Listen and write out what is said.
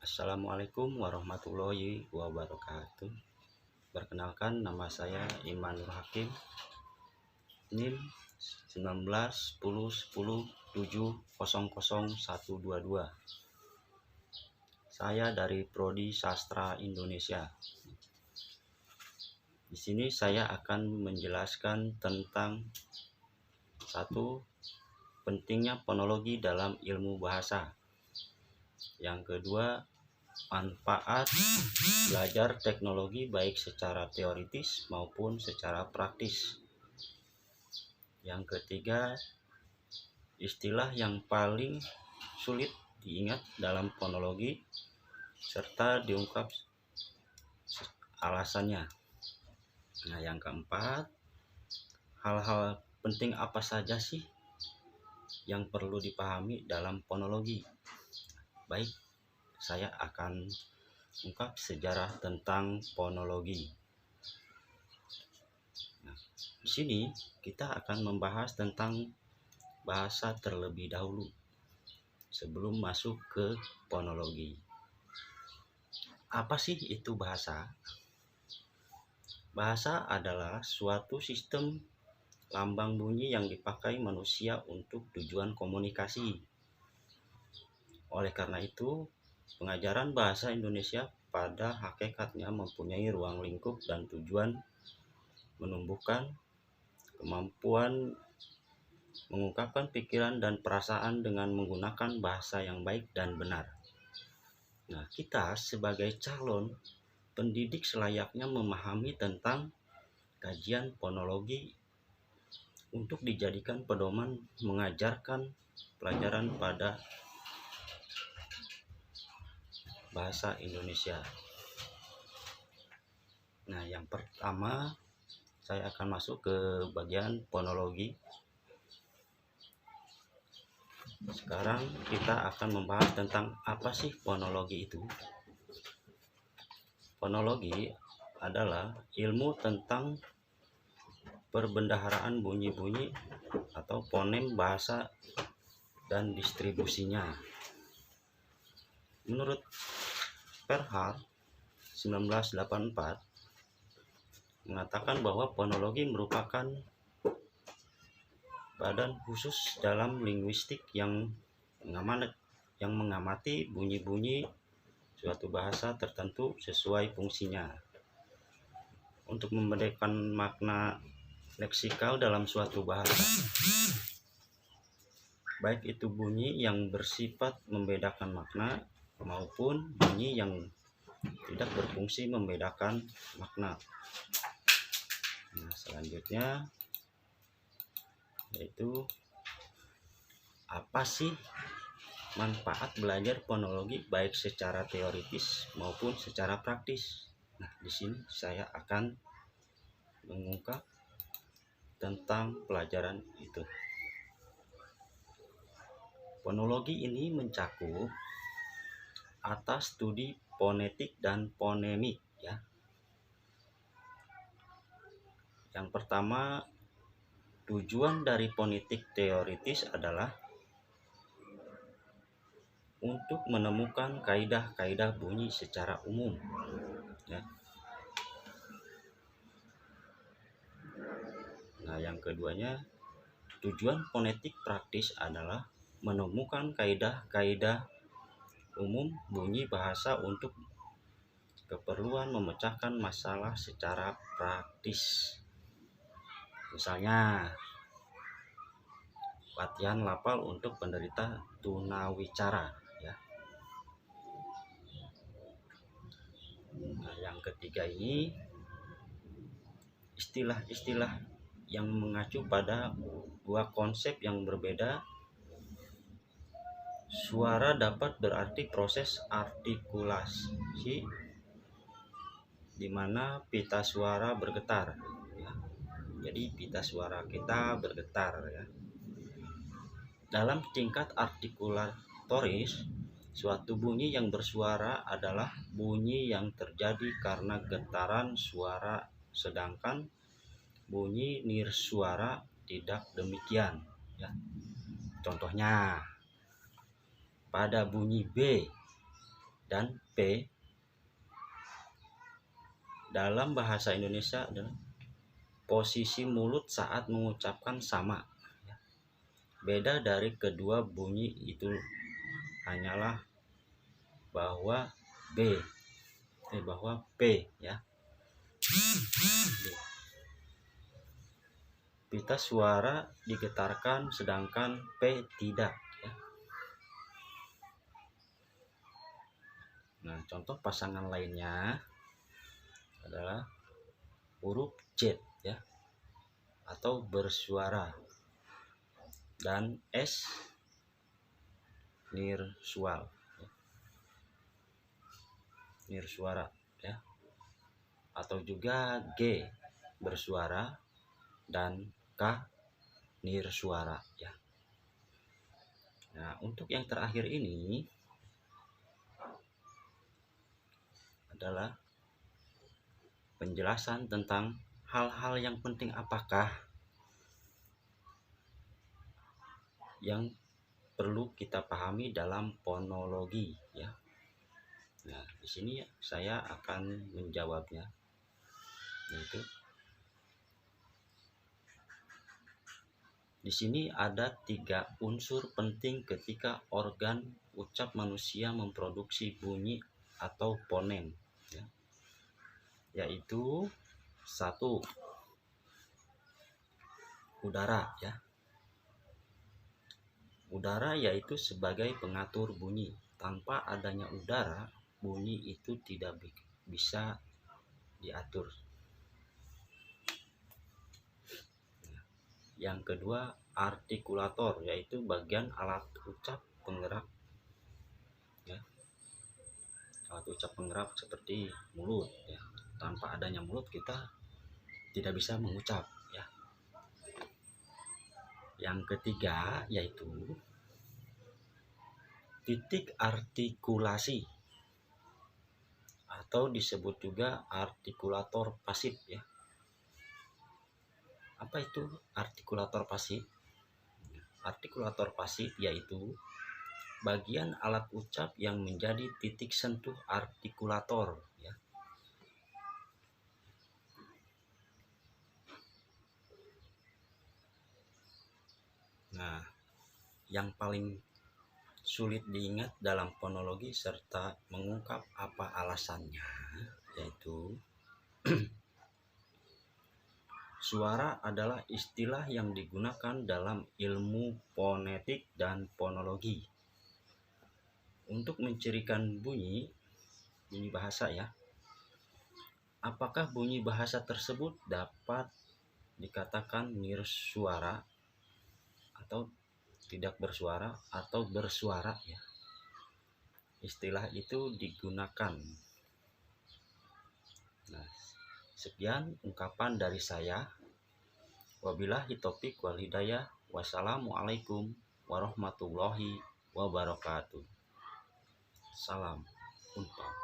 Assalamualaikum warahmatullahi wabarakatuh. Perkenalkan, nama saya Iman Nur Hakim, NIM 191010700122. Saya dari Prodi Sastra Indonesia. Di sini saya akan menjelaskan tentang satu, pentingnya fonologi dalam ilmu bahasa. Yang kedua, manfaat belajar teknologi baik secara teoritis maupun secara praktis. Yang ketiga, istilah yang paling sulit diingat dalam fonologi serta diungkap alasannya. Nah, yang keempat, hal-hal penting apa saja sih yang perlu dipahami dalam fonologi? Baik, saya akan ungkap sejarah tentang fonologi. Nah, di sini kita akan membahas tentang bahasa terlebih dahulu sebelum masuk ke fonologi. Apa sih itu bahasa? Bahasa adalah suatu sistem lambang bunyi yang dipakai manusia untuk tujuan komunikasi. Oleh karena itu, pengajaran bahasa Indonesia pada hakikatnya mempunyai ruang lingkup dan tujuan menumbuhkan kemampuan mengungkapkan pikiran dan perasaan dengan menggunakan bahasa yang baik dan benar. Nah, kita sebagai calon pendidik selayaknya memahami tentang kajian fonologi untuk dijadikan pedoman mengajarkan pelajaran pada bahasa Indonesia. Nah, yang pertama saya akan masuk ke bagian fonologi. Sekarang kita akan membahas tentang apa sih fonologi itu. Fonologi adalah ilmu tentang perbendaharaan bunyi-bunyi atau fonem bahasa dan distribusinya. Menurut Perhart 1984 mengatakan bahwa fonologi merupakan badan khusus dalam linguistik yang mengamati bunyi-bunyi suatu bahasa tertentu sesuai fungsinya untuk membedakan makna leksikal dalam suatu bahasa, baik itu bunyi yang bersifat membedakan makna maupun bunyi yang tidak berfungsi membedakan makna. Nah, selanjutnya yaitu apa sih manfaat belajar fonologi baik secara teoritis maupun secara praktis. Nah, di sini saya akan mengungkap tentang pelajaran itu. Fonologi ini mencakup atas studi fonetik dan fonemik ya. Yang pertama, tujuan dari fonetik teoritis adalah untuk menemukan kaidah-kaidah bunyi secara umum ya. Nah, yang keduanya, tujuan fonetik praktis adalah menemukan kaidah-kaidah umum bunyi bahasa untuk keperluan memecahkan masalah secara praktis. Misalnya, latihan lafal untuk penderita tunawicara ya. Nah, yang ketiga ini istilah-istilah yang mengacu pada dua konsep yang berbeda. Suara dapat berarti proses artikulasi di mana pita suara bergetar ya. Jadi pita suara kita bergetar ya. Dalam tingkat artikulatoris, suatu bunyi yang bersuara adalah bunyi yang terjadi karena getaran suara, sedangkan bunyi nirsuara tidak demikian ya. Contohnya, pada bunyi B dan P dalam bahasa Indonesia adalah posisi mulut saat mengucapkan sama. Beda dari kedua bunyi itu hanyalah bahwa bahwa P ya. Pita suara digetarkan sedangkan P tidak ya. Nah, contoh pasangan lainnya adalah huruf Z ya, atau bersuara, dan S nirsual ya. Nirsuara ya, atau juga G bersuara dan K nirsuara ya. Nah, untuk yang terakhir ini adalah penjelasan tentang hal-hal yang penting apakah yang perlu kita pahami dalam fonologi ya. Nah, di sini saya akan menjawabnya, yaitu di sini ada 3 unsur penting ketika organ ucap manusia memproduksi bunyi atau fonem ya. Yaitu 1, udara ya. Udara yaitu sebagai pengatur bunyi. Tanpa adanya udara, bunyi itu tidak bisa diatur. Yang kedua, artikulator, yaitu bagian alat ucap penggerak ya. Alat ucap penggerak seperti mulut ya. Tanpa adanya mulut kita tidak bisa mengucap ya. Yang ketiga yaitu titik artikulasi, atau disebut juga artikulator pasif ya. Apa itu artikulator pasif? Artikulator pasif yaitu bagian alat ucap yang menjadi titik sentuh artikulator ya. Nah, yang paling sulit diingat dalam fonologi serta mengungkap apa alasannya yaitu suara adalah istilah yang digunakan dalam ilmu fonetik dan fonologi untuk mencirikan bunyi bahasa ya. Apakah bunyi bahasa tersebut dapat dikatakan nirsuara atau tidak bersuara atau bersuara ya. Istilah itu digunakan. Nah, sekian ungkapan dari saya. Wabillahi taufik wal hidayah. Wassalamualaikum warahmatullahi wabarakatuh. Salam Unpad.